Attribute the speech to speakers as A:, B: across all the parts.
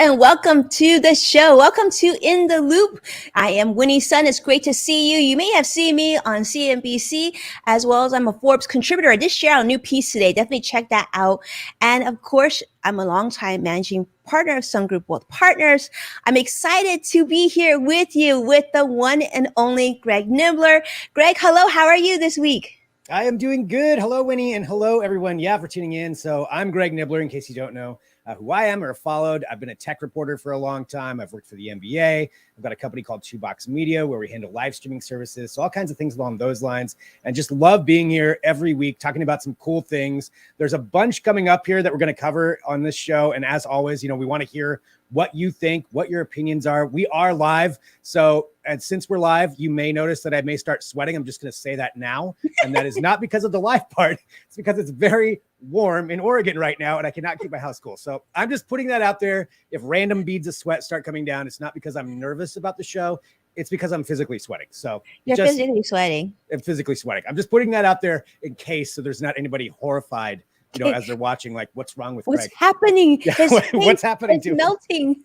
A: and welcome to the show. Welcome to In the Loop. I am WinnieSun. It's great to see you. You may have seen me on CNBC, as well as I'm a Forbes contributor. I did share out a new piece today. Definitely check that out. And of course, I'm a longtime managing partner of Sun Group Wealth Partners. I'm excited to be here with you with the one and only Greg Nibbler. Greg, hello. How are you this week?
B: I am doing good. Hello, Winnie, and hello, everyone. Yeah, for tuning in. So I'm Greg Nibbler, in case you don't know who I am or followed. I've been a tech reporter for a long time. I've worked for the NBA. I've got a company called Two Box Media where we handle live streaming services. So all kinds of things along those lines, and just love being here every week talking about some cool things. There's a bunch coming up here that we're going to cover on this show. And as always, we want to hear what you think, what your opinions are. We are live. So, and since we're live, you may notice that I may start sweating. I'm just going to say that now. And that is not because of the live part. It's because it's very warm in Oregon right now and I cannot keep my house cool. So I'm just putting that out there. If random beads of sweat start coming down, it's not because I'm nervous about the show. It's because I'm physically sweating. So
A: you're physically sweating.
B: I'm physically sweating. I'm just putting that out there in case, so there's not anybody horrified, as they're watching, like, what's wrong with
A: Greg?
B: What's
A: happening?
B: What's happening to
A: melting.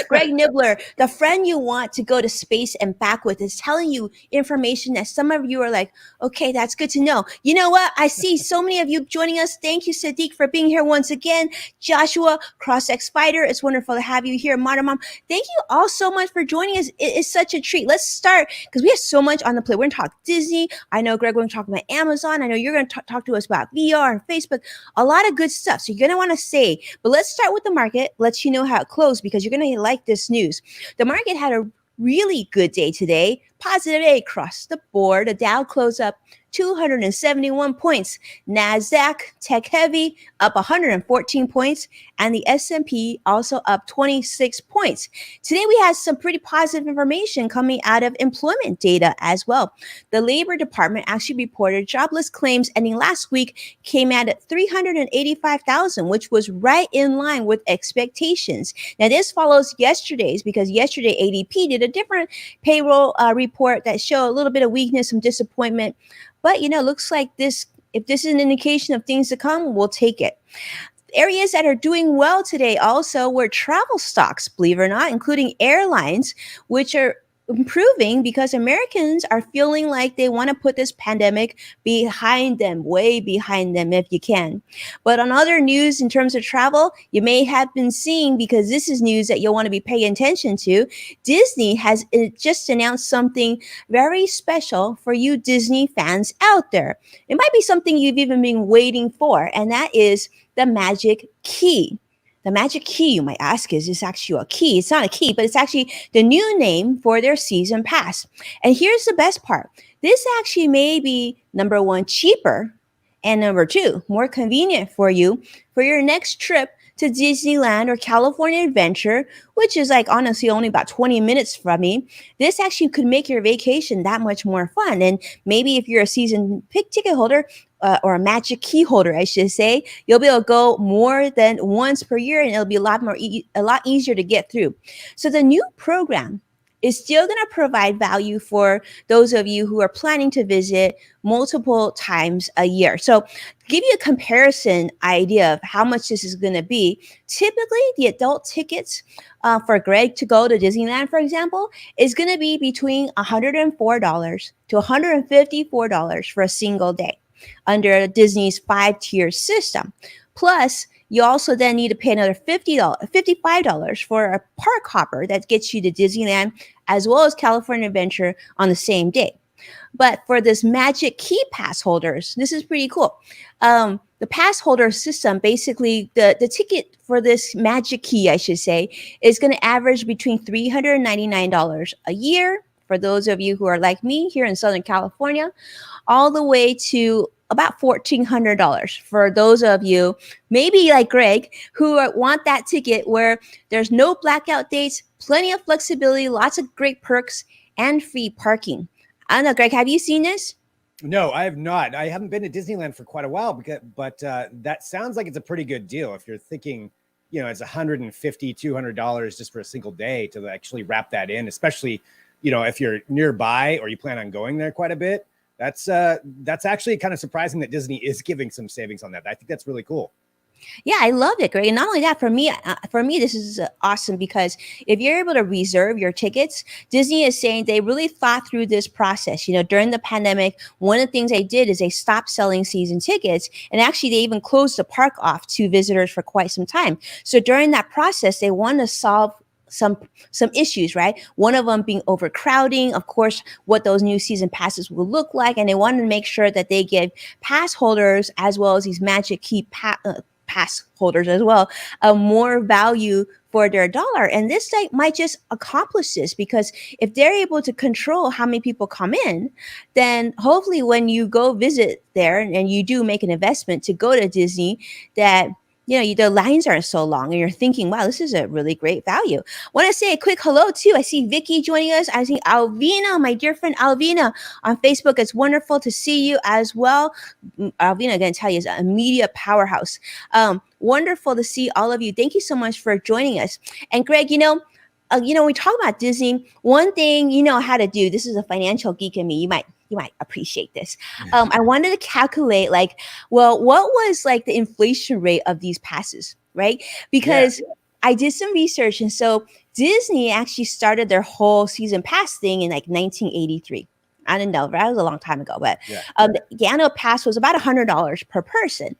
A: Greg Nibbler, the friend you want to go to space and back with, is telling you information that some of you are like, okay, that's good to know. You know what? I see so many of you joining us. Thank you, Sadiq, for being here once again. Joshua, CrossX Spider, it's wonderful to have you here. Modern Mom, thank you all so much for joining us. It is such a treat. Let's start, because we have so much on the plate. We're going to talk Disney. I know, Greg, we're going to talk about Amazon. I know you're going to talk to us about VR and Facebook. A lot of good stuff. So you're going to want to stay. But let's start with the market. Let you know how it closed, because you're going to like this news. The market had a really good day today. Positive day across the board. The Dow closed up 271 points. NASDAQ, tech heavy, up 114 points. And the S&P also up 26 points. Today, we had some pretty positive information coming out of employment data as well. The Labor Department actually reported jobless claims ending last week came out at 385,000, which was right in line with expectations. Now, this follows yesterday's, because yesterday ADP did a different payroll report that showed a little bit of weakness, some disappointment. But, looks like this, if this is an indication of things to come, we'll take it. Areas that are doing well today also were travel stocks, believe it or not, including airlines, which are improving because Americans are feeling like they want to put this pandemic behind them, way behind them if you can. But on other news in terms of travel, you may have been seeing, because this is news that you'll want to be paying attention to, Disney has just announced something very special for you Disney fans out there. It might be something you've even been waiting for, and that is the Magic Key. The Magic Key, you might ask, is this actually a key? It's not a key, but it's actually the new name for their season pass. And here's the best part. This actually may be, number one, cheaper, and number two, more convenient for you for your next trip to Disneyland or California Adventure, which is like honestly only about 20 minutes from me. This actually could make your vacation that much more fun. And maybe if you're a season ticket holder, or a Magic Key holder, I should say, you'll be able to go more than once per year, and it'll be a lot easier to get through. So the new program is still going to provide value for those of you who are planning to visit multiple times a year. So to give you a comparison idea of how much this is going to be, typically the adult tickets for Greg to go to Disneyland, for example, is going to be between $104 to $154 for a single day under Disney's 5-tier system. Plus, you also then need to pay another $55 for a park hopper that gets you to Disneyland as well as California Adventure on the same day. But for this Magic Key pass holders, this is pretty cool. The pass holder system, basically the ticket for this Magic Key, I should say, is going to average between $399 a year for those of you who are like me here in Southern California, all the way to about $1,400 for those of you, maybe like Greg, who want that ticket where there's no blackout dates, plenty of flexibility, lots of great perks, and free parking. I don't know, Greg, have you seen this?
B: No, I have not. I haven't been to Disneyland for quite a while, but that sounds like it's a pretty good deal. If you're thinking, it's $150, $200 just for a single day to actually wrap that in, especially, if you're nearby or you plan on going there quite a bit. That's actually kind of surprising that Disney is giving some savings on that. I think that's really cool.
A: Yeah, I love it, Greg. And not only that, for me, this is awesome because if you're able to reserve your tickets, Disney is saying they really thought through this process. You know, during the pandemic, one of the things they did is they stopped selling season tickets, and actually, they even closed the park off to visitors for quite some time. So during that process, they want to solve some some issues, right? One of them being overcrowding, of course, what those new season passes will look like, and they wanted to make sure that they give pass holders as well as these magic key pass holders as well more value for their dollar. And this site might just accomplish this because if they're able to control how many people come in, then hopefully when you go visit there and you do make an investment to go to Disney, that the lines aren't so long and you're thinking, wow, this is a really great value. Want to say a quick hello too. I see Vicky joining us. I see Alvina, my dear friend Alvina on Facebook. It's wonderful to see you as well. Alvina, I'm going to tell you, is a media powerhouse. Wonderful to see all of you. Thank you so much for joining us. And Greg, when we talk about Disney, one thing you know how to do. This is a financial geek in me. You might appreciate this. I wanted to calculate, like, well, what was like the inflation rate of these passes, right? Because I did some research, and so Disney actually started their whole season pass thing in like 1983. I don't know, that was a long time ago, but the annual pass was about $100 per person.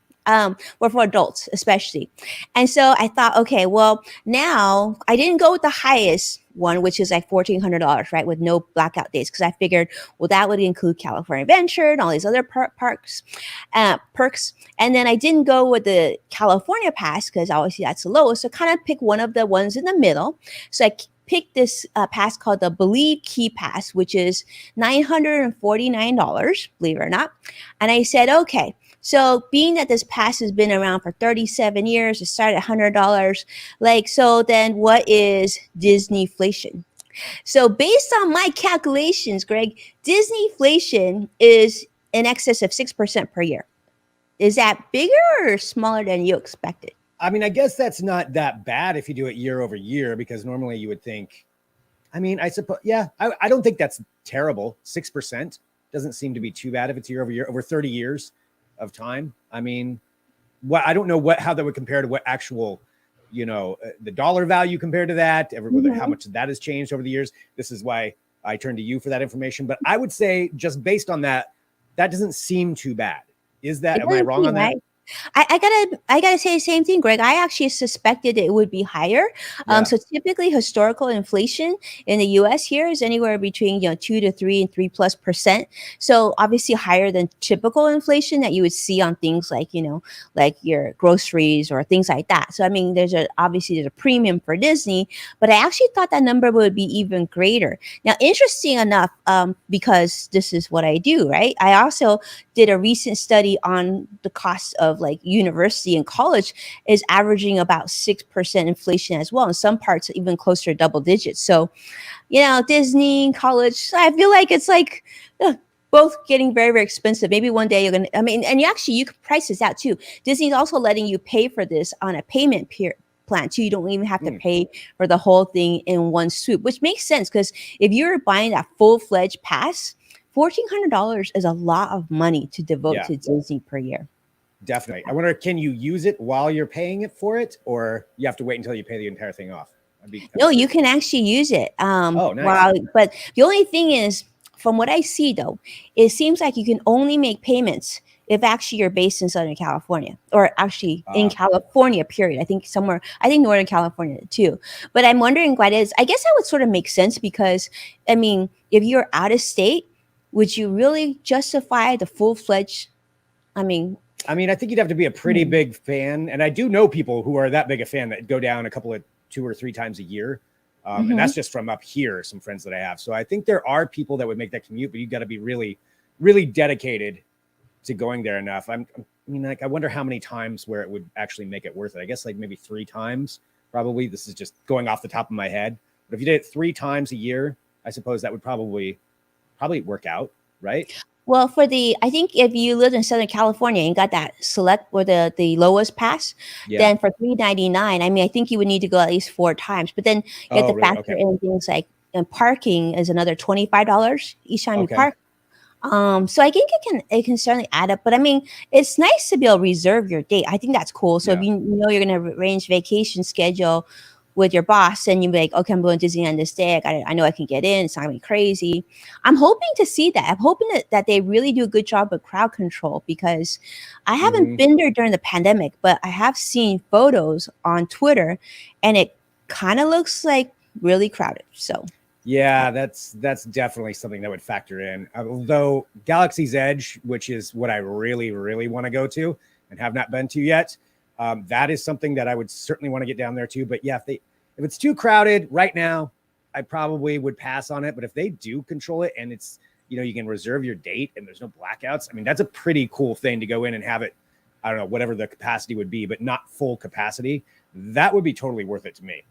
A: Or for adults especially. And so I thought, okay, well, now I didn't go with the highest one, which is like $1,400, right, with no blackout days, because I figured, well, that would include California Adventure and all these other perks. And then I didn't go with the California Pass because obviously that's the lowest. So kind of pick one of the ones in the middle. So I picked this pass called the Believe Key Pass, which is $949, believe it or not. And I said, okay, so being that this pass has been around for 37 years, it started at $100, so then what is Disneyflation? So based on my calculations, Greg, Disneyflation is in excess of 6% per year. Is that bigger or smaller than you expected?
B: I mean, I guess that's not that bad if you do it year over year, because normally you would think, I suppose, I don't think that's terrible. 6% doesn't seem to be too bad if it's year over year, over 30 years of time. I don't know how that would compare to what actual, the dollar value compared to that, how much that has changed over the years. This is why I turn to you for that information. But I would say just based on that, that doesn't seem too bad. Am I wrong on that?
A: Right? I gotta say the same thing, Greg. I actually suspected it would be higher. So typically, historical inflation in the U.S. here is anywhere between 2 to 3 and 3+%. So obviously higher than typical inflation that you would see on things like like your groceries or things like that. So there's a premium for Disney, but I actually thought that number would be even greater. Now, interesting enough, because this is what I do, right? I also did a recent study on the cost of like university and college is averaging about 6% inflation as well. In some parts, even closer to double digits. So, Disney, college, I feel like it's like both getting very, very expensive. Maybe one day you're going to, and you can price this out too. Disney's also letting you pay for this on a payment plan too. You don't even have to pay for the whole thing in one swoop, which makes sense because if you're buying that full-fledged pass, $1,400 is a lot of money to devote to Disney per year.
B: Definitely. I wonder, can you use it while you're paying it for it, or you have to wait until you pay the entire thing off?
A: No, you can actually use it.
B: Nice.
A: But the only thing is, from what I see though, it seems like you can only make payments if actually you're based in Southern California, or actually in California, period. I think Northern California too. But I'm wondering what is, I guess that would sort of make sense because, if you're out of state, would you really justify the full-fledged,
B: I think you'd have to be a pretty big fan. And I do know people who are that big a fan that go down 2 or 3 times a year. And that's just from up here, some friends that I have. So I think there are people that would make that commute, but you've got to be really, really dedicated to going there enough. I wonder how many times where it would actually make it worth it. I guess like maybe 3 times, probably. This is just going off the top of my head. But if you did it 3 times a year, I suppose that would probably work out, right?
A: Well, I think if you lived in Southern California and got that select or the lowest pass, then for $399, I think you would need to go at least 4 times. But then you have to factor in things like, and parking is another $25 each time you park. So I think it can certainly add up. But I mean, it's nice to be able to reserve your date. I think that's cool. So if
B: Yeah.
A: you know you're gonna arrange vacation schedule with your boss and you be like, okay, I'm going to Disneyland this day. I know I can get in. It's not gonna be crazy. I'm hoping to see that. I'm hoping that they really do a good job of crowd control because I haven't
B: Mhm.
A: been there during the pandemic, but I have seen photos on Twitter and it kind of looks like really crowded. So
B: Yeah, that's definitely something that would factor in. Although Galaxy's Edge, which is what I really, really want to go to and have not been to yet, that is something that I would certainly want to get down there too. But yeah, if it's too crowded right now, I probably would pass on it. But if they do control it and it's you can reserve your date and there's no blackouts, I mean that's a pretty cool thing to go in and have it. I don't know whatever the capacity would be, but not full capacity. That would be totally worth it to me.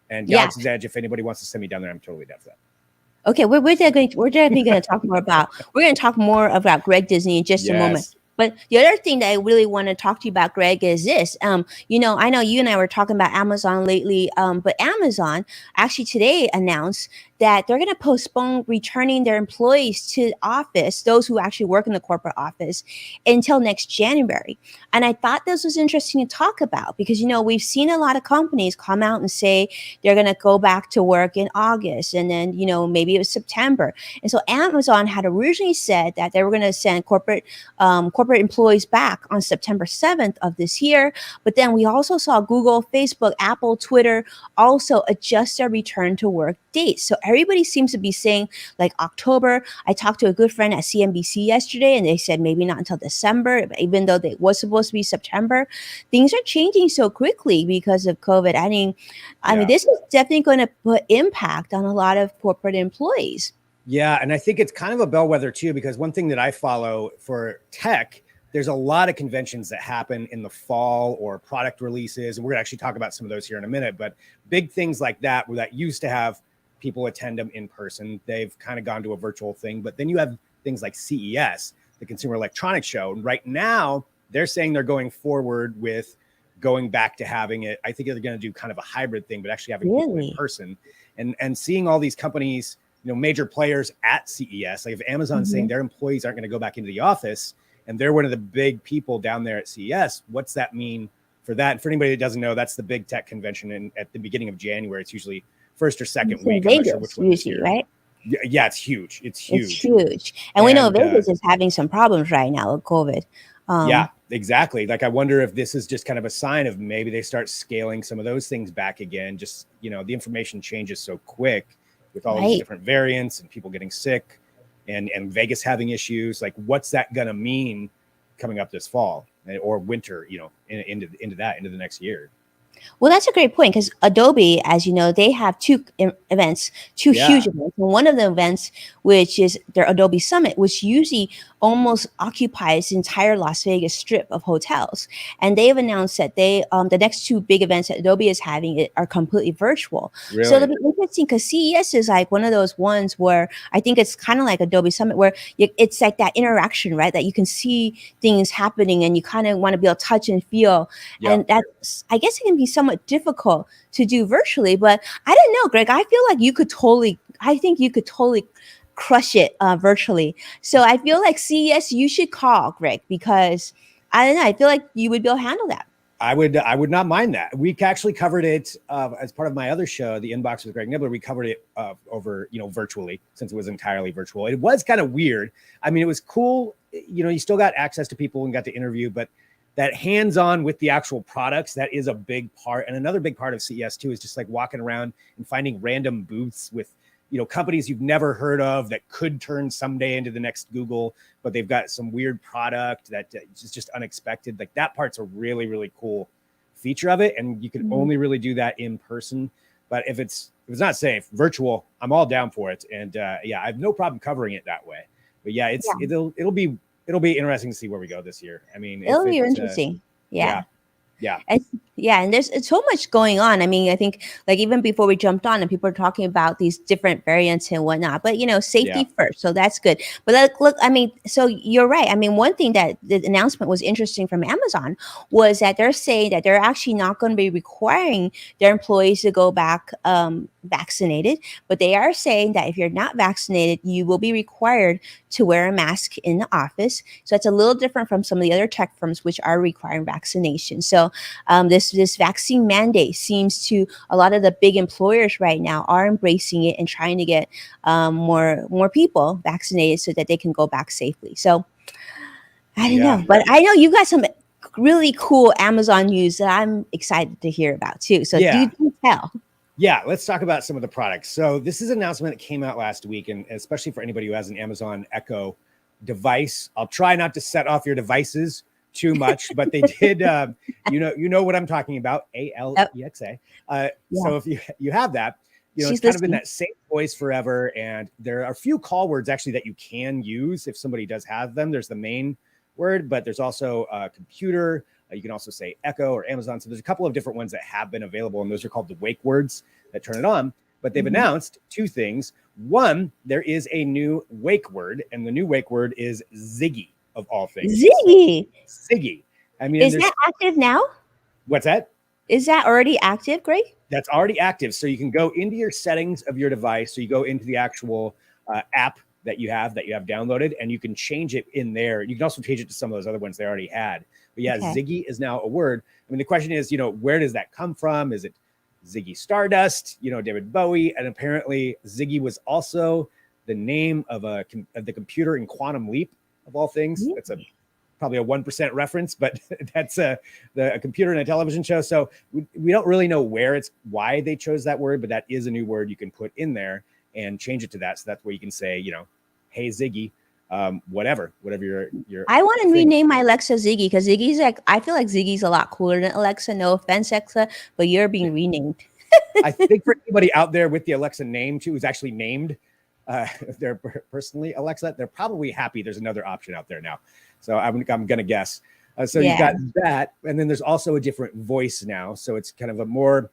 B: And
A: yeah.
B: Galaxy's Edge, if anybody wants to send me down there, I'm totally down for that.
A: Okay, we're definitely going to talk more about Greg Disney in just a moment.
B: Yes.
A: But the other thing that I really want to talk to you about, Greg, is this. I know you and I were talking about Amazon lately, but Amazon actually today announced that they're going to postpone returning their employees to the office, those who actually work in the corporate office, until next January. And I thought this was interesting to talk about because, we've seen a lot of companies come out and say they're going to go back to work in August and then, maybe it was September. And so Amazon had originally said that they were going to send corporate employees back on September 7th of this year. But then we also saw Google, Facebook, Apple, Twitter also adjust their return to work dates. So everybody seems to be saying like October. I talked to a good friend at CNBC yesterday and they said maybe not until December, even though it was supposed to be September. Things are changing so quickly because of COVID. I mean, this is definitely going to put impact on a lot of corporate employees.
B: Yeah. And I think it's kind of a bellwether too, because one thing that I follow for tech, there's a lot of conventions that happen in the fall or product releases. And we're going to actually talk about some of those here in a minute, but big things like that, where that used to have people attend them in person, they've kind of gone to a virtual thing. But then you have things like CES, the Consumer Electronics Show. And right now they're saying they're going forward with going back to having it. I think they're going to do kind of a hybrid thing, but actually having people in person and seeing all these companies, major players at CES. Like if Amazon's saying their employees aren't going to go back into the office and they're one of the big people down there at CES, what's that mean for that? And for anybody that doesn't know, that's the big tech convention at the beginning of January. It's usually first or second week.
A: Vegas,
B: I'm not sure which one this year.
A: Right?
B: Yeah, it's huge. It's huge.
A: It's huge. And we know Vegas is having some problems right now with COVID.
B: Yeah, exactly. Like, I wonder if this is just kind of a sign of maybe they start scaling some of those things back again. Just, the information changes so quick with all these different variants and people getting sick and Vegas having issues. Like, what's that going to mean coming up this fall or winter, into the next year?
A: Well, that's a great point because Adobe, as you know, they have two events, huge events. And one of the events, which is their Adobe Summit, which usually almost occupies the entire Las Vegas strip of hotels. And they've announced that the next two big events that Adobe is having are completely virtual.
B: Really?
A: So it'll be interesting because CES is like one of those ones where I think it's kind of like Adobe Summit where it's like that interaction, right? That you can see things happening and you kind of want to be able to touch and feel. Yep. And that's, I guess it can be somewhat difficult to do virtually, but I don't know, Greg, I feel like you could totally crush it virtually. So I feel like CES, you should call Greg because I don't know, I feel like you would be able to handle that.
B: I would not mind that. We actually covered it as part of my other show, The Inbox with Greg Nibbler. We covered it over, virtually, since it was entirely virtual. It was kind of weird. I mean, it was cool. You still got access to people and got to interview, but that hands-on with the actual products, that is a big part. And another big part of CES too is just like walking around and finding random booths with, companies you've never heard of that could turn someday into the next Google, but they've got some weird product that is just unexpected. Like, that part's a really, really cool feature of it. And you can only really do that in person. But if it's not safe, virtual, I'm all down for it. And I have no problem covering it that way. But it'll be interesting to see where we go this year. I mean,
A: it'll be interesting. Yeah.
B: Yeah.
A: Yeah, and there's it's so much going on. I mean, I think like even before we jumped on, and people are talking about these different variants and whatnot. But
B: Yeah.
A: safety first, so that's good. But look, I mean, so you're right. I mean, one thing that the announcement was interesting from Amazon was that they're saying that they're actually not going to be requiring their employees to go back vaccinated, but they are saying that if you're not vaccinated, you will be required to wear a mask in the office. So it's a little different from some of the other tech firms which are requiring vaccination. So this vaccine mandate seems to a lot of the big employers right now are embracing it and trying to get more people vaccinated so that they can go back safely. So I don't
B: Yeah.
A: know, but I know you got some really cool Amazon news that I'm excited to hear about too. So
B: Yeah.
A: do tell.
B: Yeah, let's talk about some of the products. So this is an announcement that came out last week, and especially for anybody who has an Amazon Echo device. I'll try not to set off your devices too much, but they did. You know what I'm talking about. Alexa.
A: Yeah,
B: So if you have that, it's
A: she's
B: kind of been
A: listening.
B: that same voice forever, and there are a few call words actually that you can use if somebody does have them. There's the main word, but there's also a computer. You can also say Echo or Amazon. So there's a couple of different ones that have been available, and those are called the wake words that turn it on. But they've
A: Mhm.
B: announced two things. One, there is a new wake word, and the new wake word is Ziggy of all things. So
A: Ziggy,
B: Ziggy. I mean, and
A: is
B: there's
A: that active now?
B: what's that?
A: Is that already active, Greg?
B: That's already active. So you can go into your settings of your device. So you go into the actual app that you have downloaded, and you can change it in there. You can also change it to some of those other ones they already had. But yeah,
A: Okay.
B: Ziggy is now a word. I mean, the question is, where does that come from? Is it Ziggy Stardust? David Bowie, and apparently Ziggy was also the name of the computer in Quantum Leap of all things. That's probably a 1% reference, but that's a computer and a television show. So we don't really know why they chose that word, but that is a new word you can put in there and change it to that. So that's where you can say, hey Ziggy, whatever your
A: I want to
B: thing.
A: rename my Alexa Ziggy because Ziggy's like I feel like Ziggy's a lot cooler than Alexa. No offense, Alexa, but you're being renamed.
B: I think for anybody out there with the Alexa name too, who's actually named their personally Alexa, they're probably happy there's another option out there now. So I'm gonna guess. So you've
A: Yeah.
B: got that, and then there's also a different voice now. So it's kind of a more,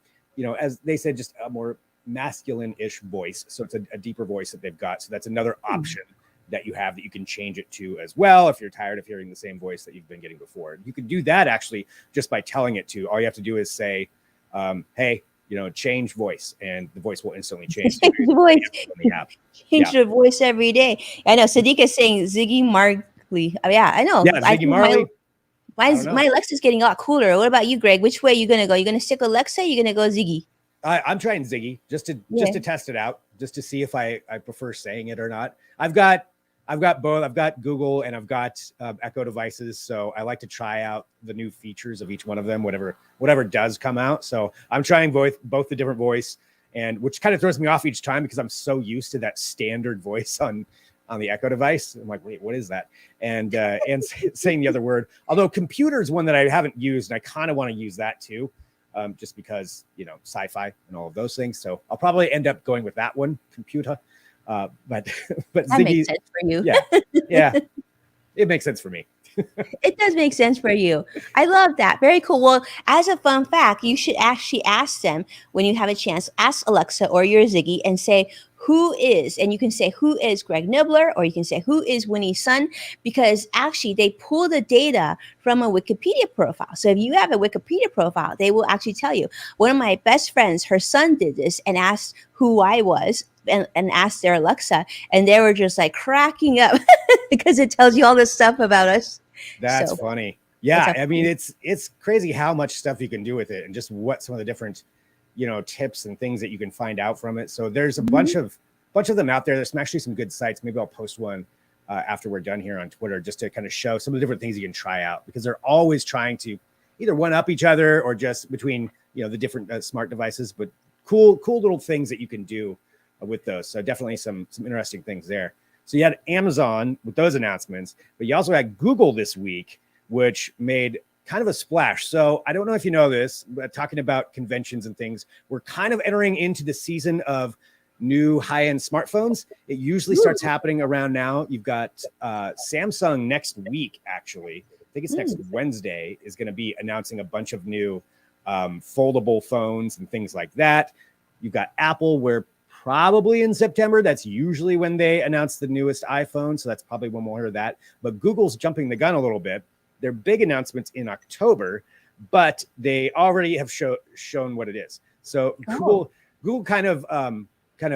B: as they said, just a more masculine-ish voice. So it's a deeper voice that they've got. So that's another option that you have that you can change it to as well if you're tired of hearing the same voice that you've been getting before. You could do that actually just by telling it to. All you have to do is say, hey, change voice, and the voice will instantly change.
A: Change the voice.
B: Yeah.
A: Change the voice every day. I know Sadiq is saying Ziggy Marley. Oh, yeah, I know.
B: Yeah,
A: I
B: Ziggy
A: think
B: Marley. I don't know.
A: my Alexa's getting a lot cooler. What about you, Greg? Which way are you gonna go? You gonna stick with Alexa? Or you gonna go Ziggy?
B: I'm trying Ziggy just to test it out, just to see if I prefer saying it or not. I've got both. I've got Google and I've got Echo devices, so I like to try out the new features of each one of them, whatever does come out. So I'm trying both the different voice, and which kind of throws me off each time because I'm so used to that standard voice on the Echo device. I'm like, wait, what is that? And saying the other word. Although computer is one that I haven't used, and I kind of want to use that too. Just because, sci-fi and all of those things. So I'll probably end up going with that one, computer. But
A: that
B: Ziggy,
A: makes sense for you.
B: Yeah, it makes sense for me.
A: It does make sense for you. I love that. Very cool. Well, as a fun fact, you should actually ask them when you have a chance. Ask Alexa or your Ziggy and say, who is, and you can say, who is Greg Nibbler, or you can say, who is WinnieSun, because actually they pull the data from a Wikipedia profile. So if you have a Wikipedia profile, they will actually tell you. One of my best friends, her son did this and asked who I was and asked their Alexa, and they were just like cracking up because it tells you all this stuff about us.
B: That's
A: So
B: funny. Yeah,
A: that's
B: I mean it's crazy how much stuff you can do with it, and just what some of the different tips and things that you can find out from it. So there's a bunch of them out there. There's actually some good sites. Maybe I'll post one after we're done here on Twitter, just to kind of show some of the different things you can try out, because they're always trying to either one up each other or just between the different smart devices. But cool little things that you can do with those. So definitely some interesting things there. So you had Amazon with those announcements, but you also had Google this week, which made kind of a splash. So I don't know if you know this, but talking about conventions and things, we're kind of entering into the season of new high-end smartphones. It usually starts happening around now. You've got Samsung next week, actually. I think it's next Wednesday, is going to be announcing a bunch of new foldable phones and things like that. You've got Apple, where probably in September, that's usually when they announce the newest iPhone. So that's probably when we'll hear that. But Google's jumping the gun a little bit. Their big announcements in October, but they already have shown what it is. So Google kind of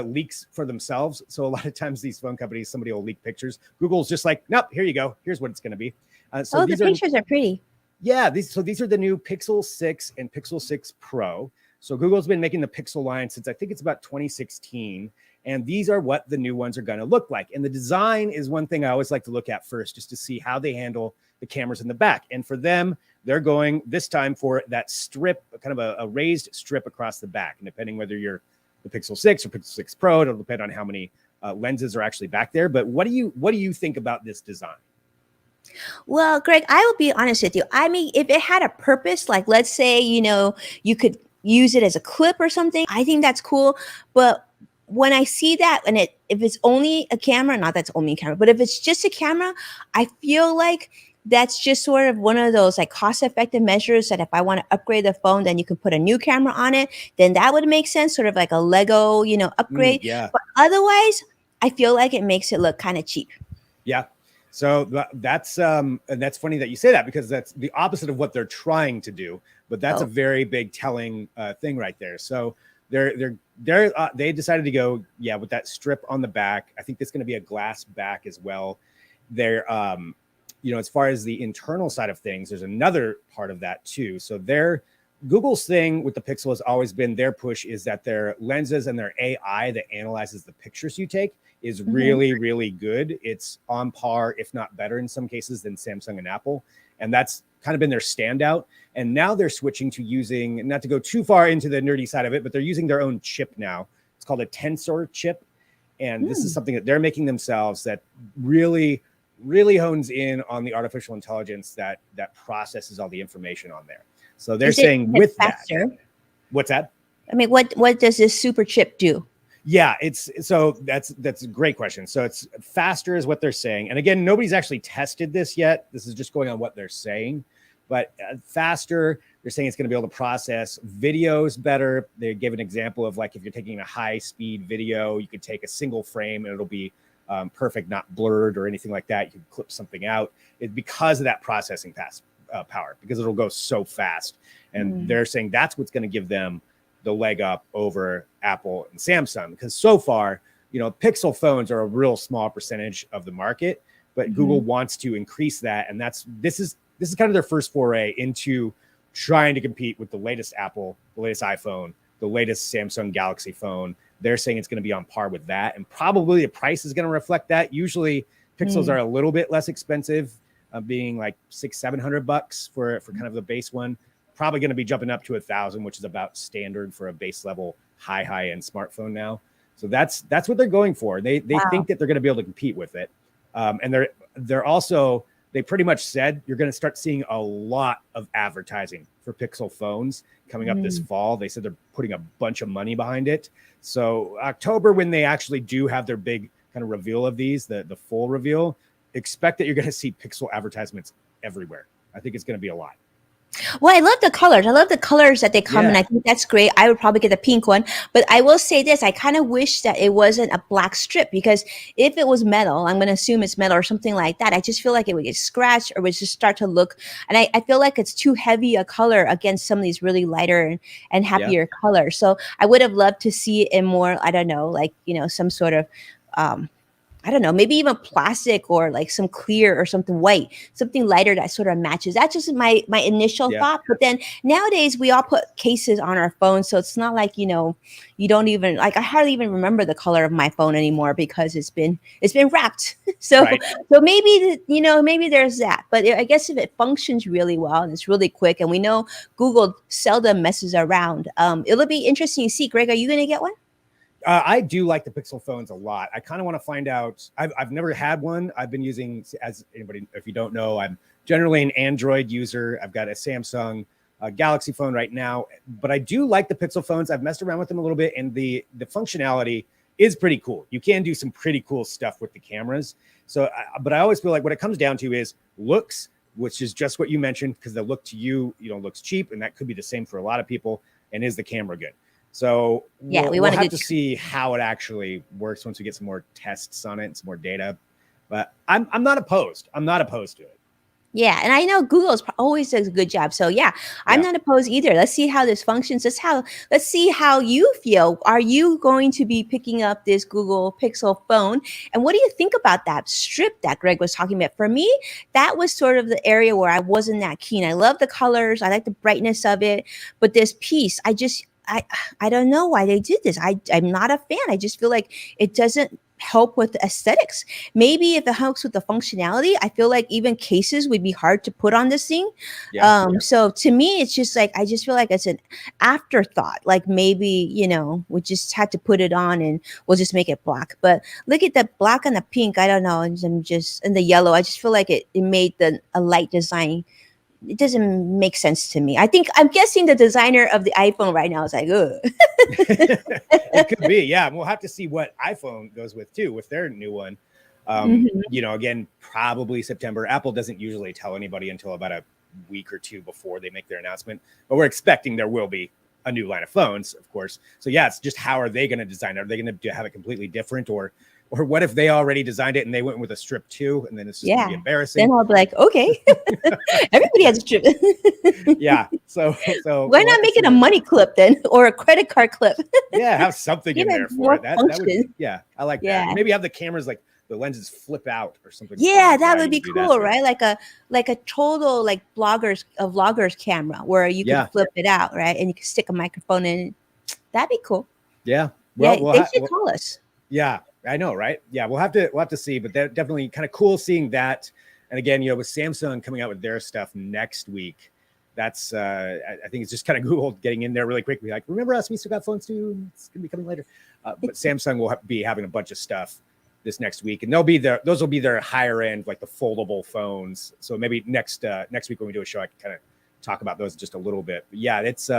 B: leaks for themselves. So a lot of times these phone companies, somebody will leak pictures. Google's just like, nope, here you go. Here's what it's going to be.
A: So the pictures are pretty.
B: Yeah, these are the new Pixel 6 and Pixel 6 Pro. So Google's been making the Pixel line since I think it's about 2016. And these are what the new ones are going to look like. And the design is one thing I always like to look at first, just to see how they handle the cameras in the back. And for them, they're going this time for that strip, kind of a raised strip across the back. And depending whether you're the Pixel 6 or Pixel 6 Pro, it'll depend on how many lenses are actually back there. But what do you think about this design?
A: Well, Greg, I will be honest with you. I mean, if it had a purpose, like let's say, you could use it as a clip or something, I think that's cool. But when I see that, and if it's only a camera, not that's only a camera, but if it's just a camera, I feel like that's just sort of one of those like cost-effective measures that if I want to upgrade the phone, then you can put a new camera on it. Then that would make sense, sort of like a Lego, upgrade.
B: Yeah.
A: But otherwise, I feel like it makes it look kind of cheap.
B: Yeah. So that's funny that you say that, because that's the opposite of what they're trying to do. But that's a very big telling thing right there. So they decided to go with that strip on the back. I think it's going to be a glass back as well. They're as far as the internal side of things, there's another part of that too. So Google's thing with the Pixel has always been, their push is that their lenses and their AI that analyzes the pictures you take is really, really good. It's on par, if not better in some cases, than Samsung and Apple. And that's kind of been their standout. And now they're switching to using, not to go too far into the nerdy side of it, but they're using their own chip now. It's called a Tensor chip. And this is something that they're making themselves that really, really hones in on the artificial intelligence that processes all the information on there. So they're saying with faster? That, what's that?
A: I mean, what does this super chip do?
B: Yeah, that's a great question. So it's faster is what they're saying. And again, nobody's actually tested this yet. This is just going on what they're saying. But faster, they're saying it's going to be able to process videos better. They give an example of like if you're taking a high-speed video, you could take a single frame and it'll be perfect, not blurred or anything like that. You can clip something out. It's because of that processing power, because it'll go so fast. And they're saying that's what's going to give them the leg up over Apple and Samsung, because so far, Pixel phones are a real small percentage of the market, but Google wants to increase that. And this is kind of their first foray into trying to compete with the latest Apple, the latest iPhone, the latest Samsung Galaxy phone. They're saying it's going to be on par with that. And probably the price is going to reflect that. Usually Pixels are a little bit less expensive, being like $600-700 for kind of the base one. Probably going to be jumping up to $1,000, which is about standard for a base level high-end smartphone now. So that's what they're going for. They think that they're going to be able to compete with it. And they're also, they pretty much said you're going to start seeing a lot of advertising for Pixel phones coming up this fall. They said they're putting a bunch of money behind it. So October, when they actually do have their big kind of reveal of these, the full reveal, expect that you're going to see Pixel advertisements everywhere. I think it's going to be a lot.
A: Well, I love the colors. I love the colors that they come in. I think that's great. I would probably get the pink one. But I will say this. I kind of wish that it wasn't a black strip, because if it was metal, I'm going to assume it's metal or something like that, I just feel like it would get scratched or would just start to look. And I feel like it's too heavy a color against some of these really lighter and happier colors. So I would have loved to see it in more, I don't know, like, some sort of I don't know, maybe even plastic or like some clear or something white, something lighter that sort of matches. That's just my initial thought. But then nowadays we all put cases on our phones. So it's not like, you don't even like, I hardly even remember the color of my phone anymore because it's been wrapped. So maybe, maybe there's that. But I guess if it functions really well and it's really quick, and we know Google seldom messes around, it'll be interesting to see. Greg, are you going to get one?
B: I do like the Pixel phones a lot. I kind of want to find out. I've never had one. I've been using, as anybody, if you don't know, I'm generally an Android user. I've got a Samsung Galaxy phone right now, but I do like the Pixel phones. I've messed around with them a little bit, and the functionality is pretty cool. You can do some pretty cool stuff with the cameras. So, but I always feel like what it comes down to is looks which is just what you mentioned, because the look to you, looks cheap, and that could be the same for a lot of people. And is the camera good? So we'll have to see how it actually works once we get some more tests on it and some more data. But I'm not opposed. I'm not opposed to it.
A: Yeah, and I know Google's always does a good job. So yeah, I'm not opposed either. Let's see how this functions. Let's see how you feel. Are you going to be picking up this Google Pixel phone? And what do you think about that strip that Greg was talking about? For me, that was sort of the area where I wasn't that keen. I love the colors. I like the brightness of it. But this piece, I don't know why they did this. I'm not a fan. I just feel like it doesn't help with the aesthetics. Maybe if it helps with the functionality, I feel like even cases would be hard to put on this thing. So to me, it's just like, I just feel like it's an afterthought. Like maybe, we just had to put it on and we'll just make it black. But look at the black and the pink. I don't know. And the yellow. I just feel like it made a light design. It doesn't make sense to me. I'm guessing the designer of the iPhone right now is like, ugh.
B: It could be, yeah. We'll have to see what iPhone goes with too, with their new one. Again, probably September. Apple doesn't usually tell anybody until about a week or two before they make their announcement, but we're expecting there will be a new line of phones, of course. So yeah, it's just how are they going to design it? Are they going to have it completely different, or what if they already designed it and they went with a strip too, and then it's just gonna be embarrassing?
A: Then I'll be like, okay, everybody has a strip.
B: Yeah. So
A: why not make it a money clip then, or a credit card clip?
B: Yeah, have something in there for it. That would, yeah, I like that. Maybe have the cameras like the lenses flip out or something.
A: Yeah, that would be cool, right? Like a total vloggers camera where you can flip it out, right? And you can stick a microphone in. That'd be cool.
B: Yeah.
A: Well, they should call us.
B: Yeah. I know, right? Yeah, we'll have to see, but they're definitely kind of cool seeing that. And again, with Samsung coming out with their stuff next week, that's I think it's just kind of Google getting in there really quickly. Like, remember us? We still got phones too. It's gonna be coming later. But Samsung will be having a bunch of stuff this next week, and those will be their higher end, like the foldable phones. So maybe next week when we do a show, I can kind of talk about those just a little bit. But yeah, it's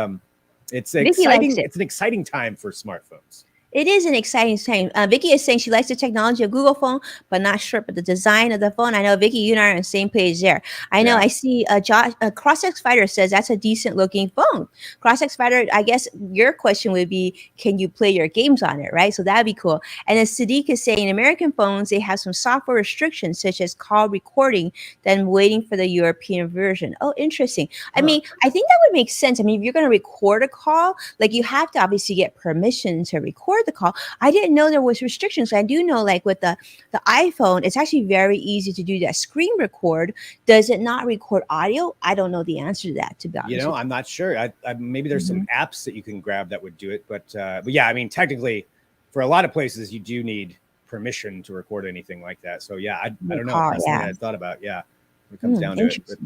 B: exciting. It's an exciting time for smartphones.
A: It is an exciting time. Vicky is saying she likes the technology of Google phone, but not sure about the design of the phone. I know, Vicky, you and I are on the same page there. I know. I see CrossX Fighter says that's a decent looking phone. CrossX Fighter, I guess your question would be, can you play your games on it, right? So that'd be cool. And then Sadiq is saying American phones, they have some software restrictions such as call recording, then waiting for the European version. Oh, interesting. I mean, I think that would make sense. I mean, if you're going to record a call, like you have to obviously get permission to record the call. I didn't know there was restrictions. I do know, like with the iPhone, it's actually very easy to do that screen record. Does it not record audio? I don't know the answer to that, to be honest.
B: I'm not sure. I maybe there's some apps that you can grab that would do it, but yeah, I mean, technically, for a lot of places, you do need permission to record anything like that. So yeah, I don't know. That's something I thought about. Yeah, when it comes down to it.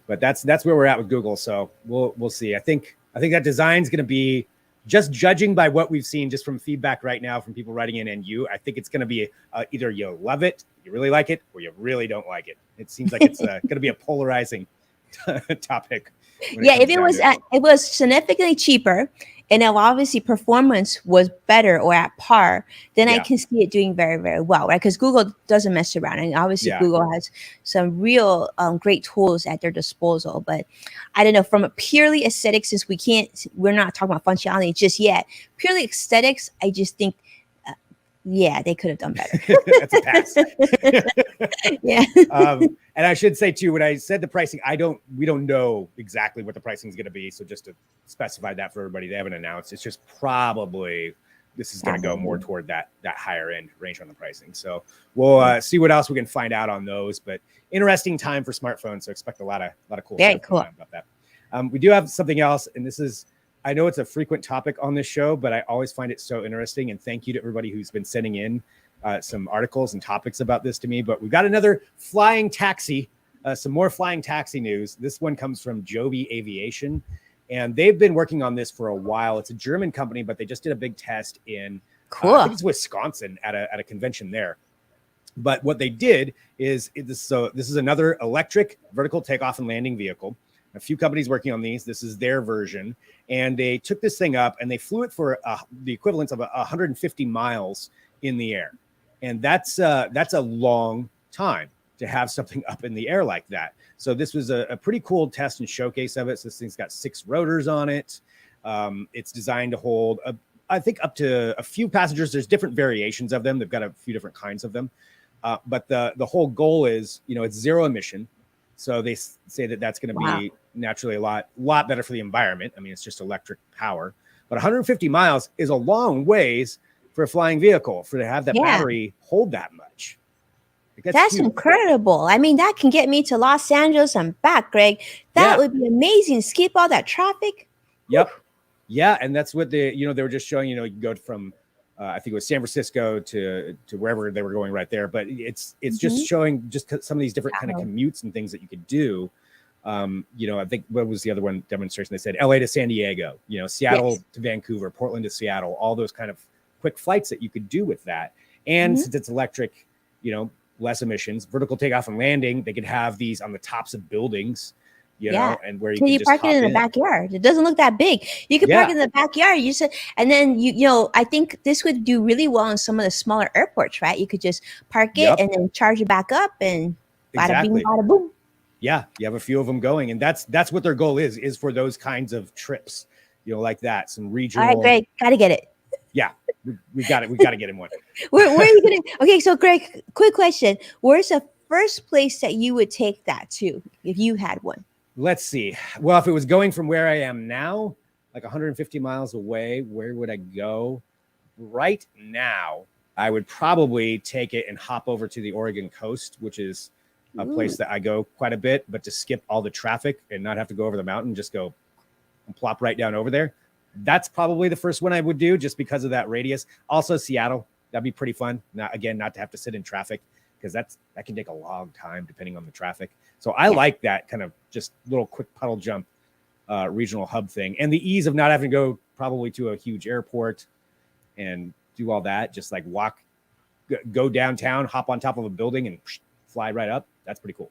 B: But that's where we're at with Google. So we'll see. I think that design's going to be, just judging by what we've seen just from feedback right now from people writing in I think it's going to be either you love it, you really like it, or you really don't like it. It seems like it's going to be a polarizing topic.
A: Yeah, if it was significantly cheaper, and if obviously performance was better or at par, then I can see it doing very, very well, right? Because Google doesn't mess around, and obviously Google has some real great tools at their disposal. But I don't know, from a purely aesthetics, since we're not talking about functionality just yet. Purely aesthetics, I just think, they could have done better.
B: That's a pass.
A: Yeah.
B: And I should say too, when I said the pricing, we don't know exactly what the pricing is going to be. So just to specify that for everybody, they haven't announced. It's just probably this is going to go more toward that higher end range on the pricing. So we'll see what else we can find out on those. But interesting time for smartphones. So expect a lot of cool stuff about that. We do have something else, and this is, I know it's a frequent topic on this show, but I always find it so interesting. And thank you to everybody who's been sending in some articles and topics about this to me. But we've got another flying taxi, some more flying taxi news. This one comes from Joby Aviation, and they've been working on this for a while. It's a German company, but they just did a big test in, I think it's Wisconsin at a convention there. But what they did is, this is another electric vertical takeoff and landing vehicle. A few companies working on these. This is their version. And they took this thing up and they flew it for the equivalent of 150 miles in the air. And that's a long time to have something up in the air like that. So this was a pretty cool test and showcase of it. So this thing's got 6 rotors on it. It's designed to hold, I think, up to a few passengers. There's different variations of them. They've got a few different kinds of them. But the whole goal is, it's zero emission. So they say that that's going to be naturally a lot better for the environment. I mean, it's just electric power. But 150 miles is a long ways for a flying vehicle, to have that battery hold that much.
A: That's incredible. I mean, that can get me to Los Angeles and back, Greg. That would be amazing. Skip all that traffic.
B: Yep. Yeah. And that's what they were just showing, you can go from, I think it was San Francisco to wherever they were going right there. But it's just showing just some of these different kind of commutes and things that you could do. I think, what was the other one demonstration? They said LA to San Diego, Seattle to Vancouver, Portland to Seattle, all those kind of quick flights that you could do with that. And since it's electric, less emissions, vertical takeoff and landing, they could have these on the tops of buildings, and where you can just
A: park it in the backyard. It doesn't look that big. You could park it in the backyard. And then I think this would do really well in some of the smaller airports, right? You could just park it and then charge it back up, and bada bing, bada boom.
B: Yeah, you have a few of them going, and that's what their goal is for those kinds of trips, like that. Some regional.
A: All right, Greg, gotta get it.
B: Yeah, we got it. We got to get him one.
A: Where are you gonna? Okay, so Greg, quick question: where's the first place that you would take that to if you had one?
B: Let's see. Well, if it was going from where I am now, like 150 miles away, where would I go? Right now, I would probably take it and hop over to the Oregon coast, which is a place that I go quite a bit, but to skip all the traffic and not have to go over the mountain, just go and plop right down over there. That's probably the first one I would do, just because of that radius. Also, Seattle, that'd be pretty fun. Not to have to sit in traffic, because that can take a long time depending on the traffic. So I like that kind of just little quick puddle jump regional hub thing, and the ease of not having to go probably to a huge airport and do all that. Just like go downtown, hop on top of a building, and fly right up. That's pretty cool.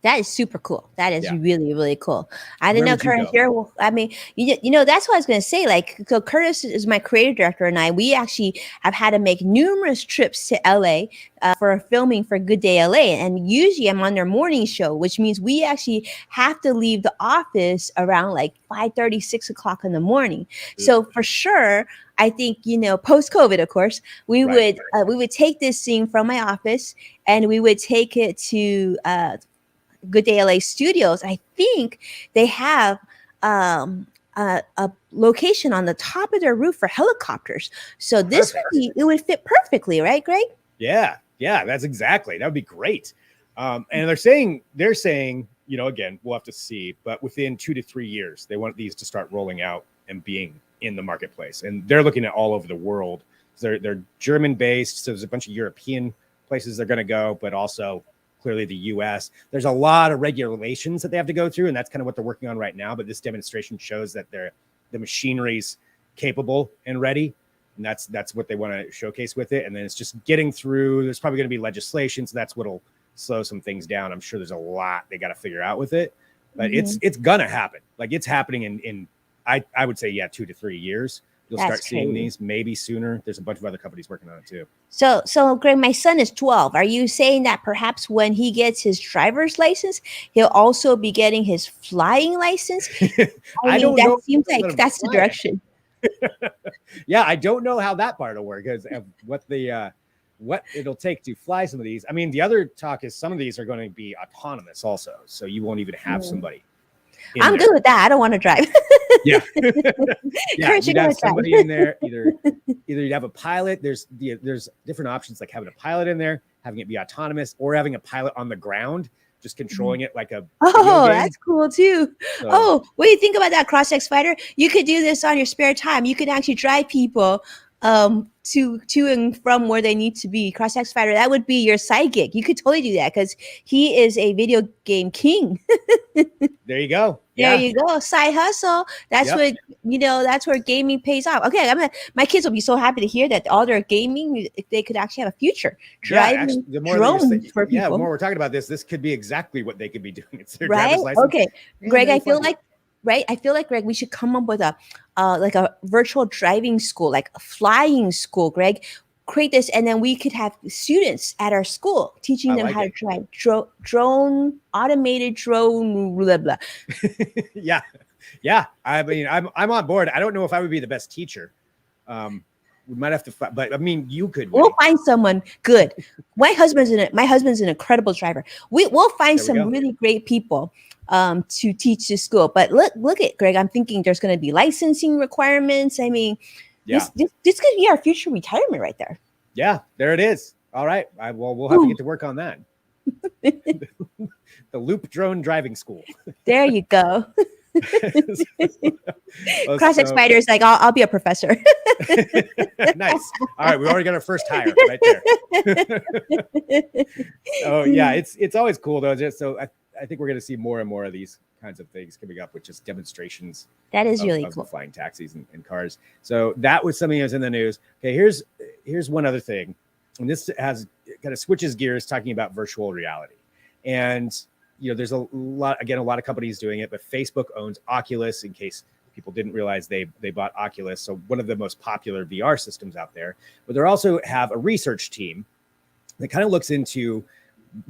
A: That is super cool. That is really, really cool. I didn't know Curtis here. Well, I mean, that's what I was going to say. Like, so Curtis is my creative director, and we actually have had to make numerous trips to LA for filming for Good Day LA. And usually I'm on their morning show, which means we actually have to leave the office around like 5:30, 6 o'clock in the morning. So for sure, I think, post COVID, of course, we would take this scene from my office and we would take it to Good Day LA Studios. I think they have a location on the top of their roof for helicopters. So this it would fit perfectly, right, Greg?
B: Yeah, that's exactly. That would be great. And they're saying, again, we'll have to see, but within 2 to 3 years, they want these to start rolling out and being in the marketplace. And they're looking at all over the world. They're German based, so there's a bunch of European places they're going to go, but also clearly the US. There's a lot of regulations that they have to go through, and that's kind of what they're working on right now. But this demonstration shows that the machinery's capable and ready, and that's what they want to showcase with it. And then it's just getting through. There's probably going to be legislation, so that's what'll slow some things down. I'm sure there's a lot they got to figure out with it, but it's gonna happen. Like, it's happening in I would say 2 to 3 years. You'll start seeing these, maybe sooner. There's a bunch of other companies working on it too.
A: So Greg, my son is 12. Are you saying that perhaps when he gets his driver's license, he'll also be getting his flying license? I don't know. That seems like that's the direction.
B: Yeah, I don't know how that part will work, because of what it'll take to fly some of these. I mean, the other talk is some of these are going to be autonomous also, so you won't even have somebody.
A: I'm good with that. I don't want to drive.
B: Yeah, you'd have somebody in there. Either you'd have a pilot. There's different options, like having a pilot in there, having it be autonomous, or having a pilot on the ground, just controlling it like a.
A: Oh, that's cool too. So, what do you think about that, Cross-X Fighter? You could do this on your spare time. You could actually drive people to and from where they need to be. Cross-X Fighter, that would be your side gig. You could totally do that, because he is a video game king.
B: There you go.
A: There you go. Side hustle. That's what, that's where gaming pays off. Okay. My kids will be so happy to hear that all their gaming, they could actually have a future driving drones for people.
B: The more we're talking about this could be exactly what they could be doing. It's their
A: right.
B: driver's license.
A: Okay. Greg, I feel like, Greg, we should come up with a virtual driving school, like a flying school, Greg. create this, and then we could have students at our school teaching them how to drive automated drone, blah, blah.
B: Yeah. Yeah. I mean, I'm on board. I don't know if I would be the best teacher. We might have to, but I mean, you could.
A: We'll find someone good. My husband's an incredible driver. We'll find some really great people to teach the school. But look at Greg. I'm thinking there's going to be licensing requirements. I mean, this could be our future retirement right there.
B: Yeah, there it is. All right. We'll have to get to work on that. The Loop Drone Driving School.
A: There you go. Cross-X Spiders, like I'll be a professor.
B: Nice. All right, we already got our first hire right there. Oh yeah, it's always cool though. Just so I think we're going to see more and more of these kinds of things coming up with just demonstrations.
A: That is really cool.
B: Flying taxis and cars. So that was something that was in the news. Okay, here's one other thing, and this has kind of switches gears, talking about virtual reality. And there's a lot of companies doing it, but Facebook owns Oculus, in case people didn't realize they bought Oculus. So one of the most popular VR systems out there, but they also have a research team that kind of looks into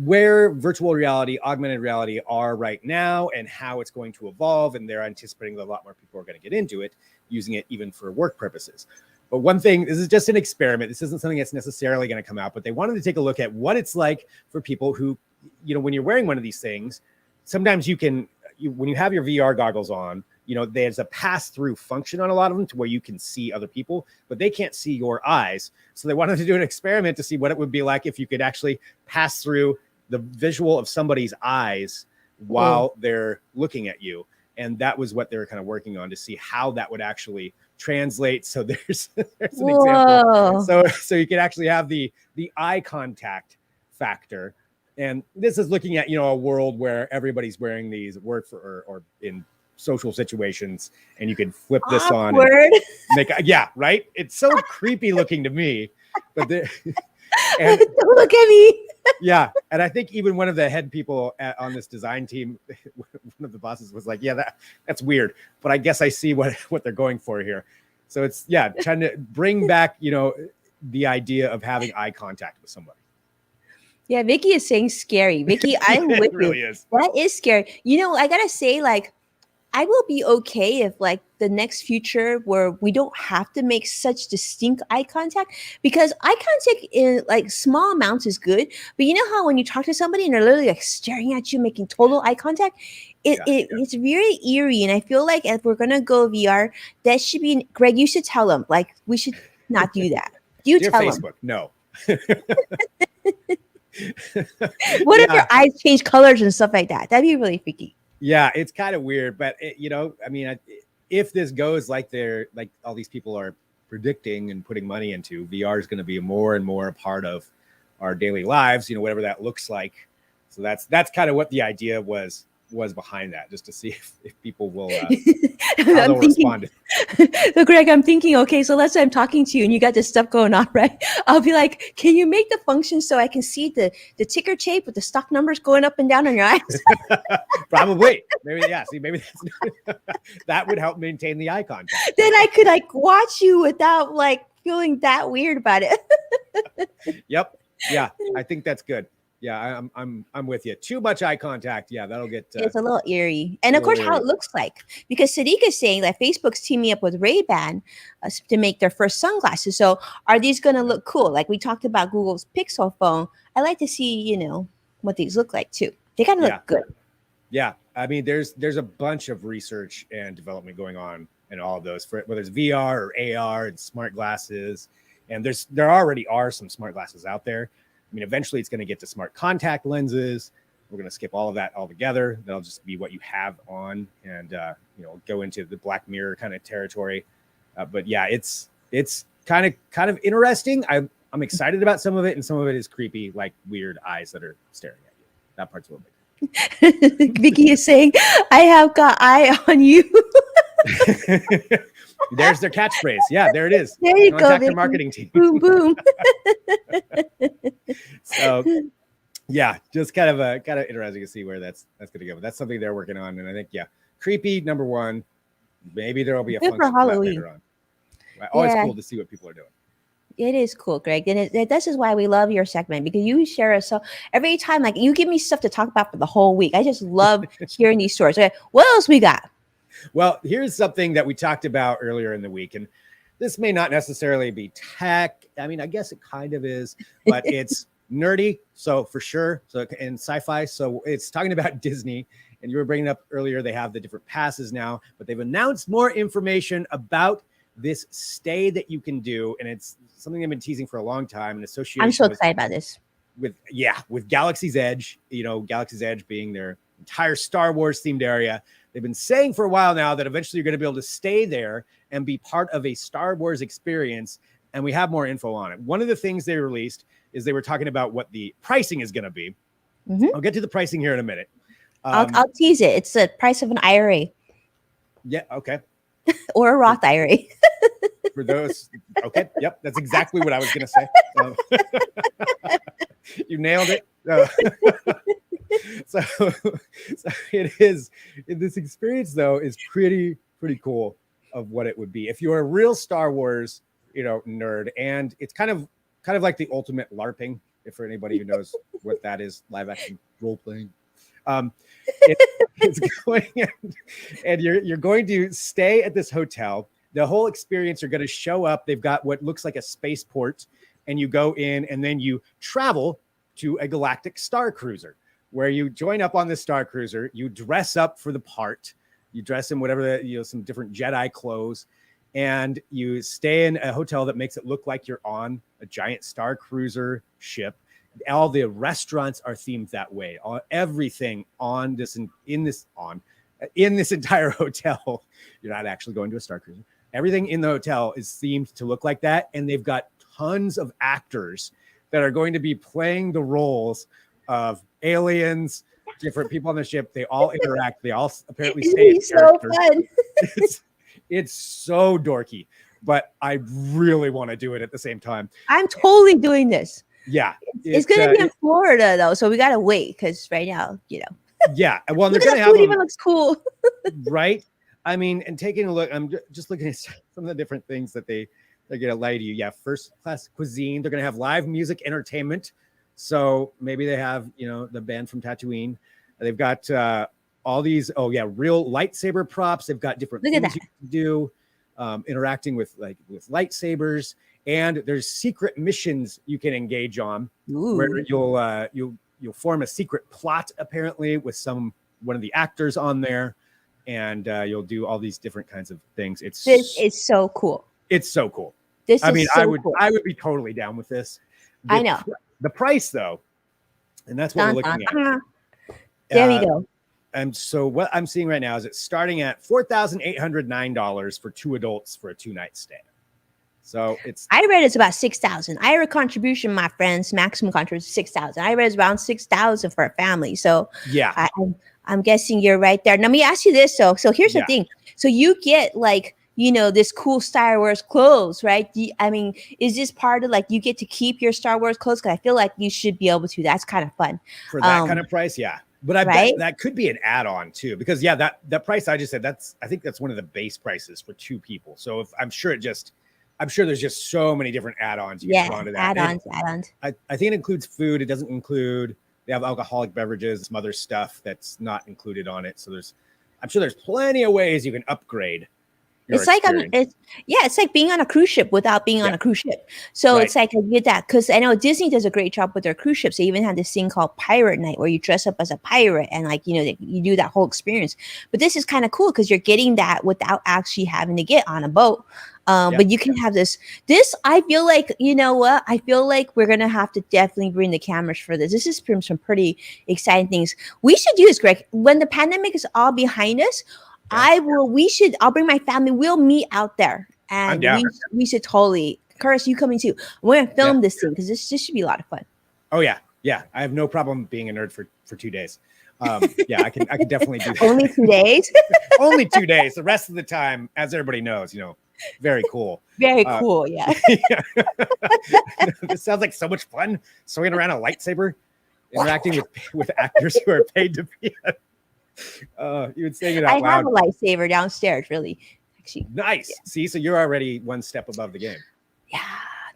B: where virtual reality, augmented reality are right now and how it's going to evolve. And they're anticipating that a lot more people are going to get into it, using it even for work purposes. But one thing, this is just an experiment. This isn't something that's necessarily going to come out, but they wanted to take a look at what it's like for people who, when you're wearing one of these things, sometimes when you have your VR goggles on, there's a pass-through function on a lot of them to where you can see other people, but they can't see your eyes. So they wanted to do an experiment to see what it would be like if you could actually pass through the visual of somebody's eyes while they're looking at you. And that was what they were kind of working on, to see how that would actually translate. So there's an example. So you could actually have the eye contact factor. And this is looking at, a world where everybody's wearing these at work or in social situations, and you can flip this on and right. It's so creepy looking to me, but don't
A: look at me.
B: Yeah. And I think even one of the head people on this design team, one of the bosses, was like, yeah, that's weird, but I guess I see what they're going for here. So it's trying to bring back, the idea of having eye contact with somebody.
A: Yeah, Vicky is saying scary. Vicky, I'm with you. It really is. That is scary. I gotta say, I will be okay if the next future where we don't have to make such distinct eye contact, because eye contact in small amounts is good. But you know how when you talk to somebody and they're literally staring at you, making total eye contact, it's very eerie. And I feel like if we're gonna go VR, that should be Greg. You should tell them we should not do that. Dear tell
B: Facebook, them. No.
A: What if your eyes change colors and stuff like that? That'd be really freaky.
B: Yeah, it's kind of weird, but if this goes like all these people are predicting and putting money into, VR is going to be more and more a part of our daily lives, whatever that looks like. So that's kind of what the idea was behind that, just to see if people will how they'll respond.
A: So Greg, I'm thinking, okay, so let's say I'm talking to you and you got this stuff going on, right? I'll be like, can you make the function so I can see the ticker tape with the stock numbers going up and down on your eyes?
B: Probably. Maybe, yeah. See, maybe that would help maintain the eye contact.
A: Then I could watch you without feeling that weird about it.
B: Yep. Yeah, I think that's good. Yeah, I'm with you. Too much eye contact. Yeah, that'll get.
A: It's a little eerie, and of course, how it looks like, because Sadiq is saying that Facebook's teaming up with Ray-Ban to make their first sunglasses. So, are these going to look cool? Like we talked about Google's Pixel phone. I like to see, what these look like too. They got to look good.
B: Yeah, I mean, there's a bunch of research and development going on in all of those, for whether it's VR or AR and smart glasses, and there already are some smart glasses out there. I mean, eventually it's going to get to smart contact lenses. We're going to skip all of that altogether. That'll just be what you have on, and go into the Black Mirror kind of territory. But yeah, it's kind of interesting. I'm excited about some of it, and some of it is creepy, like weird eyes that are staring at you. That part's a little bit.
A: Vicky is saying, "I have got eye on you."
B: There's their catchphrase. Yeah, there it is.
A: There you
B: Contact
A: go.
B: their marketing team.
A: Boom, boom.
B: So, yeah, just kind of interesting to see where that's going to go. But that's something they're working on, and I think creepy number one. Maybe there will be a
A: good
B: function
A: for Halloween
B: later on. Always cool to see what people are doing.
A: It is cool, Greg. And this is why we love your segment, because you share us. So every time, like, you give me stuff to talk about for the whole week. I just love hearing these stories. Okay, what else we got?
B: Well, here's something that we talked about earlier in the week. And this may not necessarily be tech. I mean, I guess it kind of is, but it's nerdy. So for sure. So in sci-fi. So it's talking about Disney. And you were bringing up earlier, they have the different passes now, but they've announced more information about this stay that you can do. And it's something I've been teasing for a long time in association.
A: I'm so excited about this.
B: With Galaxy's Edge, Galaxy's Edge being their entire Star Wars themed area. They've been saying for a while now that eventually you're going to be able to stay there and be part of a Star Wars experience. And we have more info on it. One of the things they released is they were talking about what the pricing is going to be. Mm-hmm. I'll get to the pricing here in a minute.
A: I'll tease it. It's the price of an IRA.
B: Yeah. Okay.
A: Or a Roth IRA.
B: For those. Okay. Yep. That's exactly what I was going to say. You nailed it. So it is. This experience, though, is pretty cool of what it would be if you're a real Star Wars, nerd. And it's kind of like the ultimate LARPing, if for anybody who knows what that is, live action role playing. It's going and you're going to stay at this hotel. The whole experience, you're going to show up. They've got what looks like a spaceport, and you go in, and then you travel to a galactic star cruiser, where you join up on the star cruiser. You dress up for the part. You dress in whatever some different Jedi clothes, and you stay in a hotel that makes it look like you're on a giant star cruiser ship. All the restaurants are themed that way. Everything on this in this entire hotel, you're not actually going to a star cruiser. Everything in the hotel is themed to look like that, and they've got tons of actors that are going to be playing the roles of aliens, different people on the ship. They all interact. They all apparently stay in character. So fun. It's so dorky, but I really want to do it at the same time.
A: I'm totally doing this.
B: Yeah.
A: It's going to be in Florida, though, so we got to wait, because right now,
B: Yeah. Well, they're
A: going to have them, even looks cool.
B: Right? I mean, and taking a look, I'm just looking at some of the different things that they're going to lay to you. Yeah. First class cuisine. They're going to have live music entertainment. So maybe they have, the band from Tatooine. They've got all these, real lightsaber props. They've got different things you can do, interacting with lightsabers. And there's secret missions you can engage on. Ooh. Where you'll form a secret plot, apparently, with one of the actors on there. And you'll do all these different kinds of things. This
A: is so cool.
B: It's so cool.
A: I
B: would be totally down with this.
A: I know.
B: The price, though, and that's what we're looking at.
A: There we go.
B: And so what I'm seeing right now is it's starting at $4,809 for 2 adults for a 2-night stay. So
A: I read it's about 6,000. IRA contribution, my friends, maximum contribution 6,000. I read it's around 6,000 for a family. So
B: yeah,
A: I'm guessing you're right there. Now, let me ask you this. So here's the thing. So you get this cool Star Wars clothes, right? Is this part of you get to keep your Star Wars clothes? Because I feel like you should be able to. That's kind of fun.
B: For that kind of price, yeah. But I bet that could be an add-on too, because that price I just said, I think that's one of the base prices for 2 people. So I'm sure there's just so many different add-ons you can throw onto that.
A: Add-ons.
B: I think it includes food. It doesn't include. They have alcoholic beverages, some other stuff that's not included on it. So I'm sure there's plenty of ways you can upgrade.
A: It's like it's like being on a cruise ship without being on a cruise ship. So it's like I get that, because I know Disney does a great job with their cruise ships. They even have this thing called Pirate Night, where you dress up as a pirate and you do that whole experience. But this is kind of cool because you're getting that without actually having to get on a boat. But you can have this. I feel like, what? I feel like we're gonna have to definitely bring the cameras for this. This is some pretty exciting things. We should do this, Greg. When the pandemic is all behind us. I'll bring my family. We'll meet out there, and we should totally. Curtis, you coming too? We're gonna film this thing because this should be a lot of fun.
B: Oh yeah. I have no problem being a nerd for 2 days. I can definitely do that.
A: Only 2 days.
B: Only 2 days. The rest of the time, as everybody knows, very cool.
A: Very cool. Yeah.
B: This sounds like so much fun. Swinging around a lightsaber, interacting with actors who are paid to be. You would say it out loud.
A: I have a lightsaber downstairs, really. Actually,
B: nice. Yeah. See, so you're already one step above the game.
A: Yeah,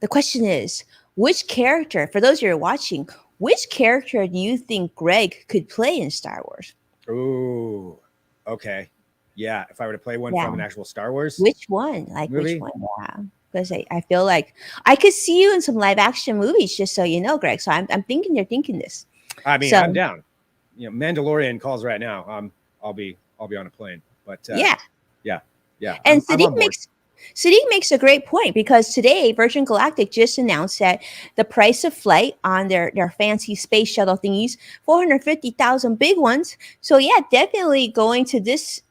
A: the question is, which character, for those who are watching, which character do you think Greg could play in Star Wars?
B: Ooh, okay. Yeah, if I were to play one
A: Yeah.
B: from an actual Star Wars
A: Which one? Like
B: movie,
A: which one? Yeah. Because I feel like I could see you in some live action movies, just so you know, Greg. So I'm thinking you're thinking this.
B: I mean,
A: So
B: I'm down. Mandalorian calls right now. I'll be on a plane. But
A: yeah.
B: yeah,
A: And
B: I'm on board.
A: Sadiq makes a great point because today Virgin Galactic just announced that the price of flight on their fancy space shuttle thingies, 450,000 big ones. So yeah, definitely going to this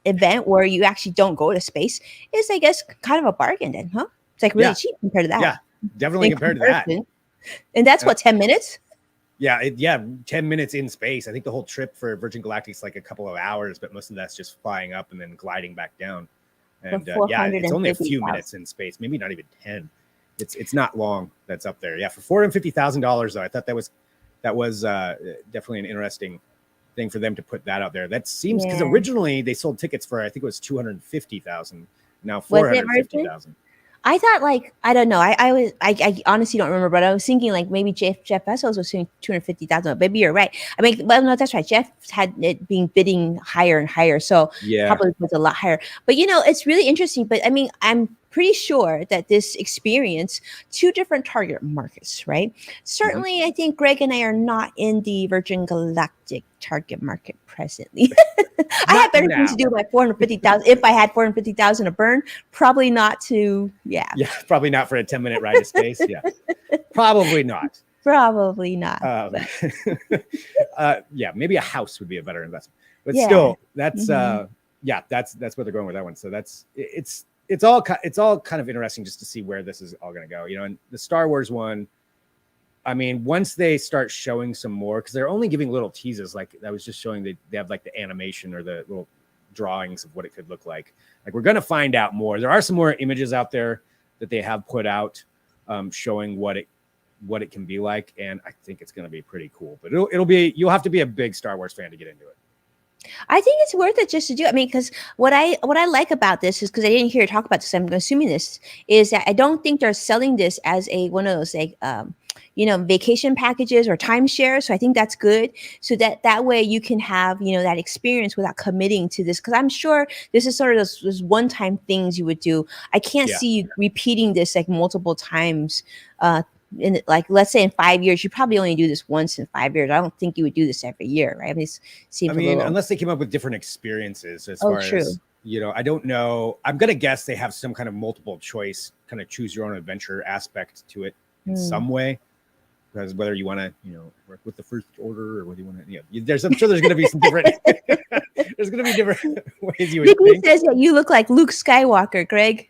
A: event where you actually don't go to space is, I guess, kind of a bargain then, huh? It's like really cheap compared to that.
B: Yeah, definitely
A: In
B: compared to that.
A: comparison. And that's what, 10 minutes?
B: Yeah, 10 minutes in space. I think the whole trip for Virgin Galactic is like a couple of hours, but most of that's just flying up and then gliding back down. And yeah, it's only a few minutes in space, maybe not even 10. It's not long that's up there. Yeah, for $450,000 though, I thought that was definitely an interesting thing for them to put that out there. That seems because originally they sold tickets for, I think it was 250,000. Now 450,000.
A: I thought, like, I don't know. I honestly don't remember, but I was thinking like maybe Jeff Bezos was saying 250,000. Maybe you're right. I mean, well, no, that's right. Jeff had it being bidding higher and higher, so probably was a lot higher. But it's really interesting. But I mean, I'm pretty sure that this experience two different target markets, right? Certainly, I think Greg and I are not in the Virgin Galactic target market presently. I have better things to do by 450,000. If I had 450,000 to burn, probably not to. Yeah,
B: probably not for a 10-minute ride to space. Yeah, probably not.
A: Probably not.
B: Yeah, maybe a house would be a better investment. But still, that's that's what they're going with that one. So it's all kind of interesting just to see where this is all going to go. And the Star Wars one, I mean, once they start showing some more, because they're only giving little teases, like I was just showing, they have like the animation or the little drawings of what it could look like. Like we're going to find out more. There are some more images out there that they have put out showing what it can be like, and I think it's going to be pretty cool. But you'll have to be a big Star Wars fan to get into it.
A: I think it's worth it just to do. I mean, because what I like about this is, because I didn't hear you talk about this, I'm assuming this is that I don't think they're selling this as one of those like vacation packages or timeshare. So I think that's good. So that way you can have that experience without committing to this. Because I'm sure this is sort of those one-time things you would do. I can't see you repeating this like multiple times. In like, let's say in 5 years, you probably only do this once in 5 years. I don't think you would do this every year, right? I mean,
B: unless they came up with different experiences as far as, I don't know. I'm going to guess they have some kind of multiple choice, kind of choose your own adventure aspect to it in some way. Because whether you want to, work with the First Order or whether you want to, I'm sure there's going to be some different, there's going to be different ways you would think.
A: Says that you look like Luke Skywalker, Greg.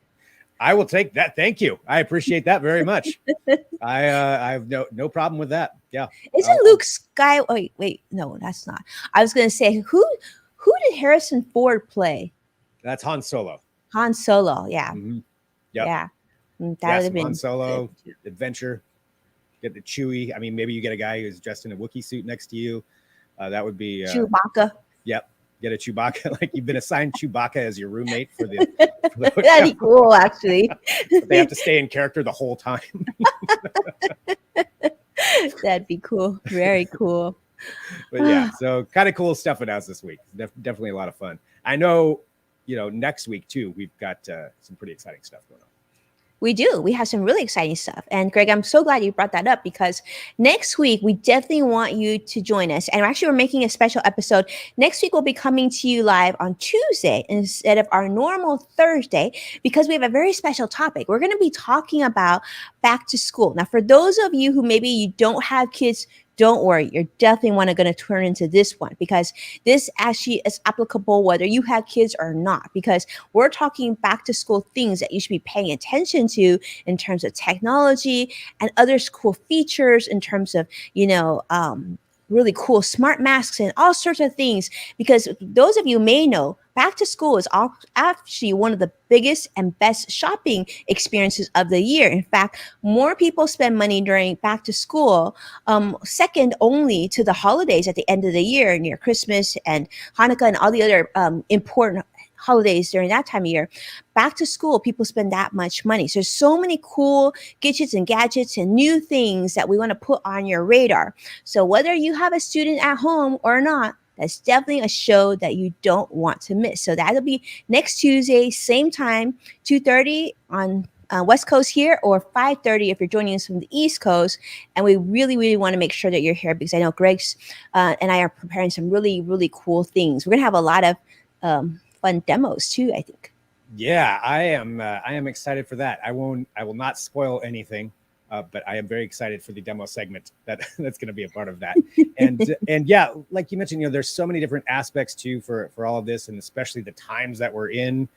B: I will take that. Thank you. I appreciate that very much. I have no problem with that. Yeah.
A: Isn't Luke Sky? Wait, no, that's not. I was going to say who did Harrison Ford play?
B: That's Han Solo.
A: Han Solo, yeah.
B: Mm-hmm. Yep.
A: Yeah. That would have been
B: Han Solo adventure. Get the Chewie. I mean, maybe you get a guy who's dressed in a Wookiee suit next to you. That would be
A: Chewbacca.
B: Yep. Get a Chewbacca, like you've been assigned Chewbacca as your roommate for the
A: That'd be cool, actually.
B: They have to stay in character the whole time.
A: That'd be cool. Very cool.
B: But yeah, so kind of cool stuff announced this week. Definitely a lot of fun. I know, next week too, we've got some pretty exciting stuff going on.
A: We do. We have some really exciting stuff. And Greg, I'm so glad you brought that up because next week, we definitely want you to join us. And we're making a special episode. Next week, we'll be coming to you live on Tuesday instead of our normal Thursday because we have a very special topic. We're going to be talking about back to school. Now, for those of you who maybe you don't have kids, don't worry, you're definitely going to turn into this one because this actually is applicable whether you have kids or not, because we're talking back to school things that you should be paying attention to in terms of technology and other cool features in terms of, really cool smart masks and all sorts of things. Because those of you may know, back to school is actually one of the biggest and best shopping experiences of the year. In fact, more people spend money during back to school, second only to the holidays at the end of the year, near Christmas and Hanukkah and all the other important holidays during that time of year. Back to school, people spend that much money. So there's so many cool gadgets and new things that we want to put on your radar. So whether you have a student at home or not, that's definitely a show that you don't want to miss. So that'll be next Tuesday, same time, 2:30 on West Coast here, or 5:30 if you're joining us from the East Coast. And we really, really want to make sure that you're here, because I know Greg's and I are preparing some really, really cool things. We're going to have a lot of fun demos too, I think.
B: Yeah, I am excited for that. I will not spoil anything, but I am very excited for the demo segment that's going to be a part of that. And yeah, like you mentioned, there's so many different aspects too for all of this, and especially the times that we're in.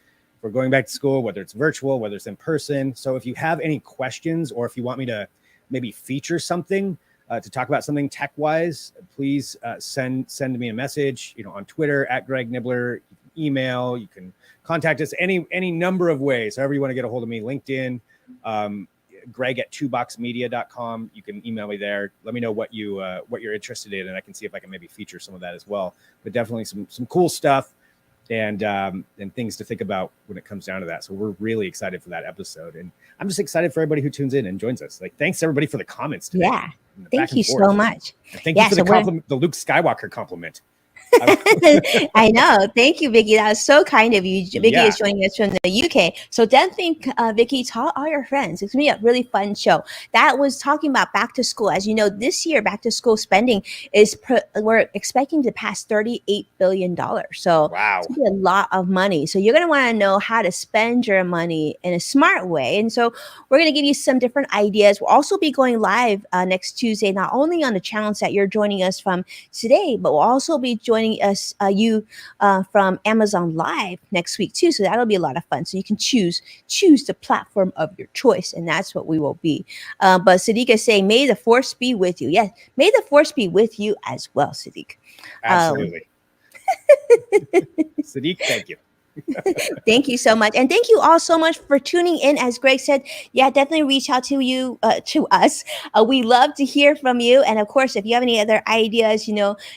B: We're going back to school, whether it's virtual, whether it's in person. So if you have any questions, or if you want me to maybe feature something to talk about something tech-wise, please send me a message, on Twitter at Greg Nibbler. You can email, you can contact us any number of ways, however you want to get a hold of me. LinkedIn, Greg at twoboxmedia.com. You can email me there. Let me know what you're interested in, and I can see if I can maybe feature some of that as well. But definitely some cool stuff. And things to think about when it comes down to that. So we're really excited for that episode. And I'm just excited for everybody who tunes in and joins us. Like, thanks everybody for the comments today.
A: Yeah. Thank you so much.
B: And thank you for the compliment, the Luke Skywalker compliment.
A: I know. Thank you, Vicky. That was so kind of you. Vicky is joining us from the UK. So definitely, Vicky, tell all your friends. It's going to be a really fun show. That was talking about back to school. As you know, this year, back to school spending we're expecting to pass $38 billion. So
B: wow,
A: it's going to be a lot of money. So you're going to want to know how to spend your money in a smart way. And so we're going to give you some different ideas. We'll also be going live next Tuesday, not only on the channels that you're joining us from today, but we'll also be joining us from Amazon Live next week too. So that'll be a lot of fun. So you can choose the platform of your choice, and that's what we will be. But Sadiq is saying, may the force be with you. Yes, may the force be with you as well, Sadiq.
B: Absolutely. Sadiq, thank you.
A: Thank you so much. And thank you all so much for tuning in. As Greg said, yeah, definitely reach out to you, to us. We love to hear from you. And of course, if you have any other ideas,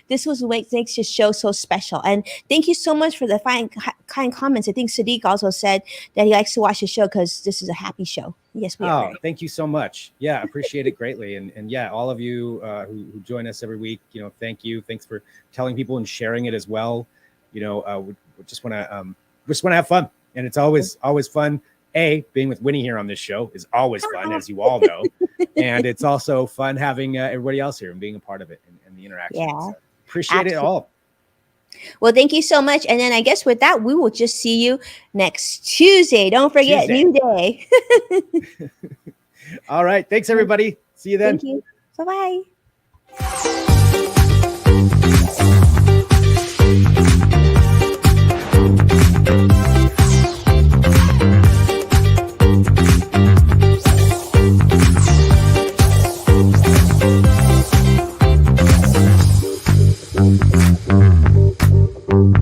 A: this was what makes this show so special. And thank you so much for the kind comments. I think Sadiq also said that he likes to watch the show because this is a happy show. Yes, we are.
B: Thank you so much. Yeah, appreciate it greatly. And yeah, all of you who join us every week, thank you. Thanks for telling people and sharing it as well. We just want to have fun, and it's always fun. Being with Winnie here on this show is always fun, as you all know, and it's also fun having everybody else here and being a part of it and the interaction.
A: Yeah,
B: so appreciate it all.
A: Well, thank you so much. And then I guess with that, we will just see you next Tuesday. Don't forget, new day.
B: All right. Thanks, everybody. See you then.
A: Thank you. Bye-bye.